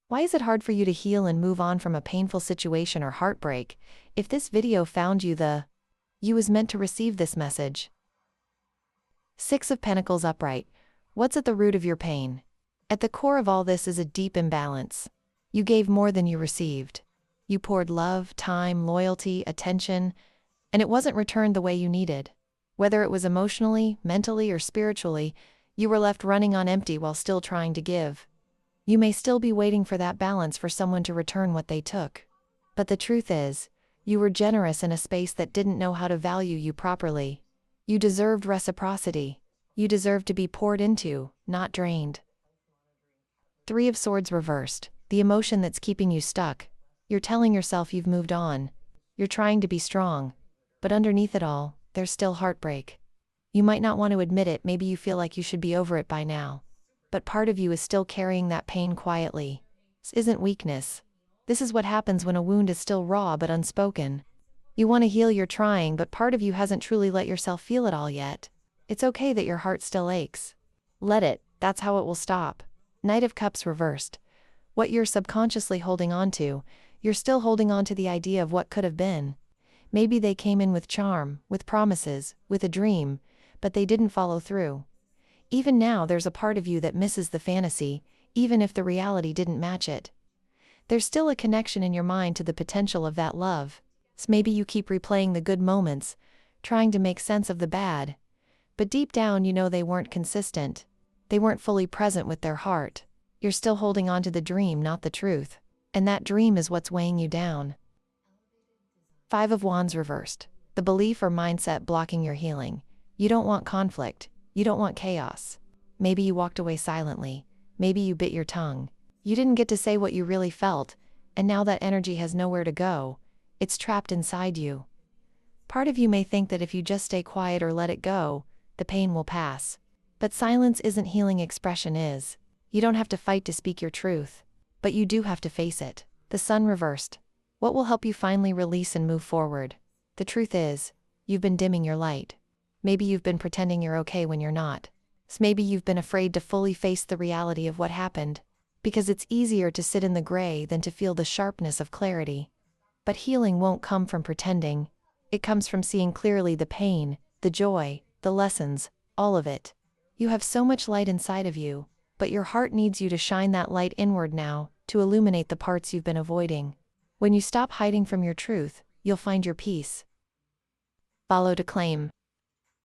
Why is it hard for you to heal and move on from a painful situation or heartbreak? If this video found you, you is meant to receive this message. Six of Pentacles upright. What's at the root of your pain? At the core of all this is a deep imbalance. You gave more than you received. You poured love, time, loyalty, attention, and it wasn't returned the way you needed. Whether it was emotionally, mentally, or spiritually, you were left running on empty while still trying to give. You may still be waiting for that balance for someone to return what they took. But the truth is, you were generous in a space that didn't know how to value you properly. You deserved reciprocity. You deserved to be poured into, not drained. Three of Swords reversed. The emotion that's keeping you stuck. You're telling yourself you've moved on. You're trying to be strong. But underneath it all, there's still heartbreak. You might not want to admit it, maybe you feel like you should be over it by now. But part of you is still carrying that pain quietly. This isn't weakness. This is what happens when a wound is still raw but unspoken. You want to heal, you're trying, but part of you hasn't truly let yourself feel it all yet. It's okay that your heart still aches. Let it, that's how it will stop. Knight of Cups reversed. What you're subconsciously holding on to, you're still holding on to the idea of what could have been. Maybe they came in with charm, with promises, with a dream, but they didn't follow through. Even now there's a part of you that misses the fantasy, even if the reality didn't match it. There's still a connection in your mind to the potential of that love. So maybe you keep replaying the good moments, trying to make sense of the bad. But deep down you know they weren't consistent. They weren't fully present with their heart. You're still holding on to the dream, not the truth. And that dream is what's weighing you down. Five of Wands reversed. The belief or mindset blocking your healing. You don't want conflict. You don't want chaos. Maybe you walked away silently. Maybe you bit your tongue. You didn't get to say what you really felt, and now that energy has nowhere to go. It's trapped inside you. Part of you may think that if you just stay quiet or let it go, the pain will pass. But silence isn't healing, expression is. You don't have to fight to speak your truth. But you do have to face it. The Sun reversed. What will help you finally release and move forward? The truth is, you've been dimming your light. Maybe you've been pretending you're okay when you're not. So maybe you've been afraid to fully face the reality of what happened. Because it's easier to sit in the gray than to feel the sharpness of clarity. But healing won't come from pretending. It comes from seeing clearly the pain, the joy, the lessons, all of it. You have so much light inside of you, but your heart needs you to shine that light inward now, to illuminate the parts you've been avoiding. When you stop hiding from your truth, you'll find your peace. Follow to claim.